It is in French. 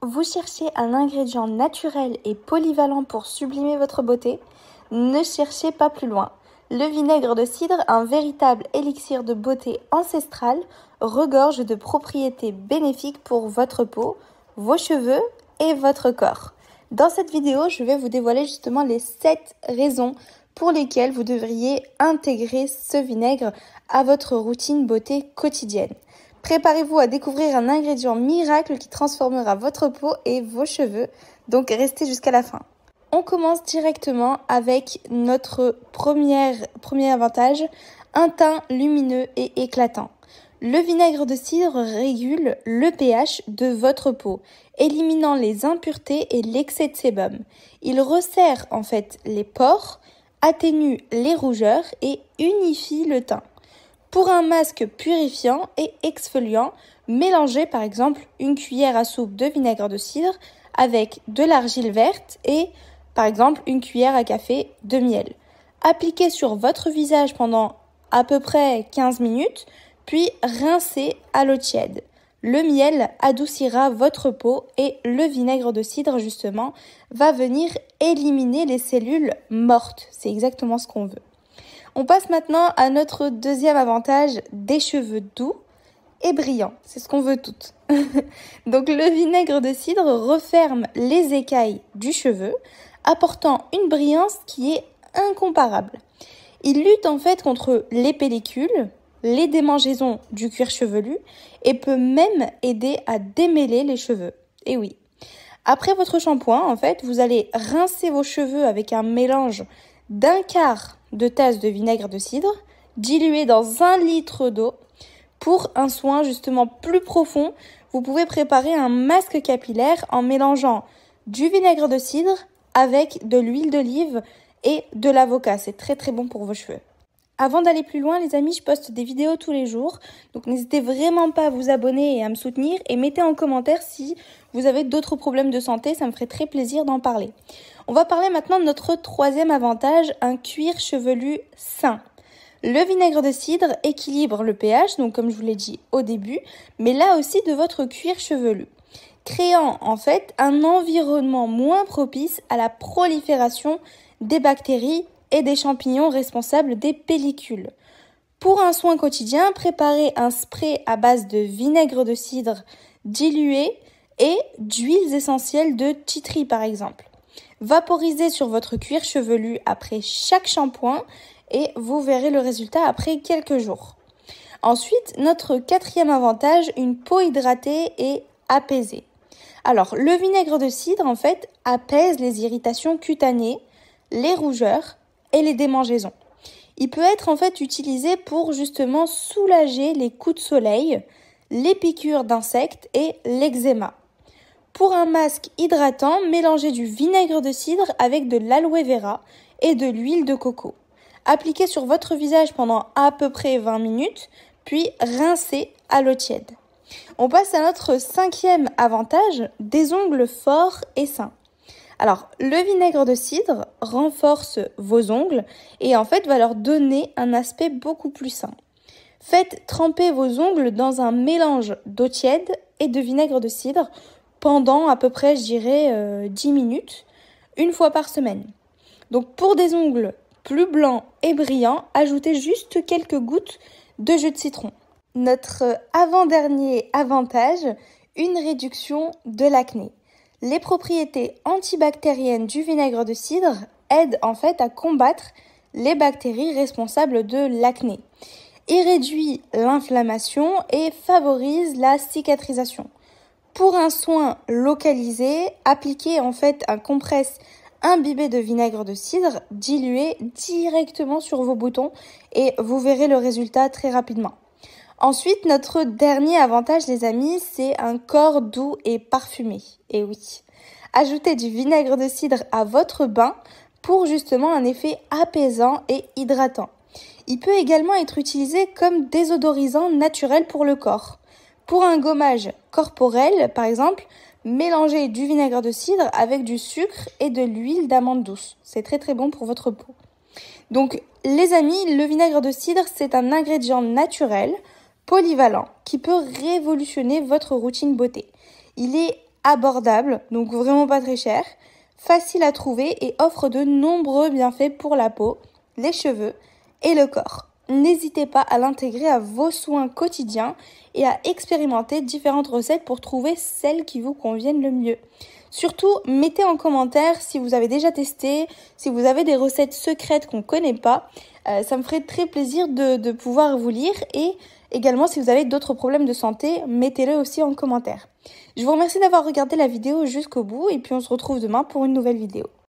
Vous cherchez un ingrédient naturel et polyvalent pour sublimer votre beauté? Ne cherchez pas plus loin. Le vinaigre de cidre, un véritable élixir de beauté ancestrale, regorge de propriétés bénéfiques pour votre peau, vos cheveux et votre corps. Dans cette vidéo, je vais vous dévoiler justement les 7 raisons pour lesquelles vous devriez intégrer ce vinaigre à votre routine beauté quotidienne. Préparez-vous à découvrir un ingrédient miracle qui transformera votre peau et vos cheveux, donc restez jusqu'à la fin. On commence directement avec notre premier avantage, un teint lumineux et éclatant. Le vinaigre de cidre régule le pH de votre peau, éliminant les impuretés et l'excès de sébum. Il resserre en fait les pores, atténue les rougeurs et unifie le teint. Pour un masque purifiant et exfoliant, mélangez par exemple une cuillère à soupe de vinaigre de cidre avec de l'argile verte et par exemple une cuillère à café de miel. Appliquez sur votre visage pendant à peu près 15 minutes, puis rincez à l'eau tiède. Le miel adoucira votre peau et le vinaigre de cidre justement va venir éliminer les cellules mortes. C'est exactement ce qu'on veut. On passe maintenant à notre deuxième avantage, des cheveux doux et brillants. C'est ce qu'on veut toutes. Donc le vinaigre de cidre referme les écailles du cheveu, apportant une brillance qui est incomparable. Il lutte en fait contre les pellicules, les démangeaisons du cuir chevelu et peut même aider à démêler les cheveux. Et oui. Après votre shampoing, en fait, vous allez rincer vos cheveux avec un mélange d'un quart de tasse de vinaigre de cidre, dilué dans 1 litre d'eau. Pour un soin justement plus profond, vous pouvez préparer un masque capillaire en mélangeant du vinaigre de cidre avec de l'huile d'olive et de l'avocat. C'est très très bon pour vos cheveux. Avant d'aller plus loin, les amis, je poste des vidéos tous les jours. Donc n'hésitez vraiment pas à vous abonner et à me soutenir. Et mettez en commentaire si vous avez d'autres problèmes de santé. Ça me ferait très plaisir d'en parler. On va parler maintenant de notre troisième avantage, un cuir chevelu sain. Le vinaigre de cidre équilibre le pH, donc comme je vous l'ai dit au début, mais là aussi de votre cuir chevelu, créant en fait un environnement moins propice à la prolifération des bactéries et des champignons responsables des pellicules. Pour un soin quotidien, préparez un spray à base de vinaigre de cidre dilué et d'huiles essentielles de tea tree par exemple. Vaporisez sur votre cuir chevelu après chaque shampoing et vous verrez le résultat après quelques jours. Ensuite, notre quatrième avantage, une peau hydratée et apaisée. Alors, le vinaigre de cidre, en fait, apaise les irritations cutanées, les rougeurs et les démangeaisons. Il peut être en fait utilisé pour justement soulager les coups de soleil, les piqûres d'insectes et l'eczéma. Pour un masque hydratant, mélangez du vinaigre de cidre avec de l'aloe vera et de l'huile de coco. Appliquez sur votre visage pendant à peu près 20 minutes, puis rincez à l'eau tiède. On passe à notre cinquième avantage, des ongles forts et sains. Alors, le vinaigre de cidre renforce vos ongles et en fait va leur donner un aspect beaucoup plus sain. Faites tremper vos ongles dans un mélange d'eau tiède et de vinaigre de cidre pendant à peu près, 10 minutes, une fois par semaine. Donc pour des ongles plus blancs et brillants, ajoutez juste quelques gouttes de jus de citron. Notre avant-dernier avantage, une réduction de l'acné. Les propriétés antibactériennes du vinaigre de cidre aident en fait à combattre les bactéries responsables de l'acné. Il réduit l'inflammation et favorise la cicatrisation. Pour un soin localisé, appliquez en fait un compresse imbibé de vinaigre de cidre dilué directement sur vos boutons et vous verrez le résultat très rapidement. Ensuite, notre dernier avantage, les amis, c'est un corps doux et parfumé. Et oui, ajoutez du vinaigre de cidre à votre bain pour justement un effet apaisant et hydratant. Il peut également être utilisé comme désodorisant naturel pour le corps. Pour un gommage corporel, par exemple, mélangez du vinaigre de cidre avec du sucre et de l'huile d'amande douce. C'est très très bon pour votre peau. Donc, les amis, le vinaigre de cidre, c'est un ingrédient naturel, polyvalent, qui peut révolutionner votre routine beauté. Il est abordable, donc vraiment pas très cher, facile à trouver et offre de nombreux bienfaits pour la peau, les cheveux et le corps. N'hésitez pas à l'intégrer à vos soins quotidiens et à expérimenter différentes recettes pour trouver celles qui vous conviennent le mieux. Surtout, mettez en commentaire si vous avez déjà testé, si vous avez des recettes secrètes qu'on ne connaît pas. Ça me ferait très plaisir de pouvoir vous lire et également si vous avez d'autres problèmes de santé, mettez-le aussi en commentaire. Je vous remercie d'avoir regardé la vidéo jusqu'au bout et puis on se retrouve demain pour une nouvelle vidéo.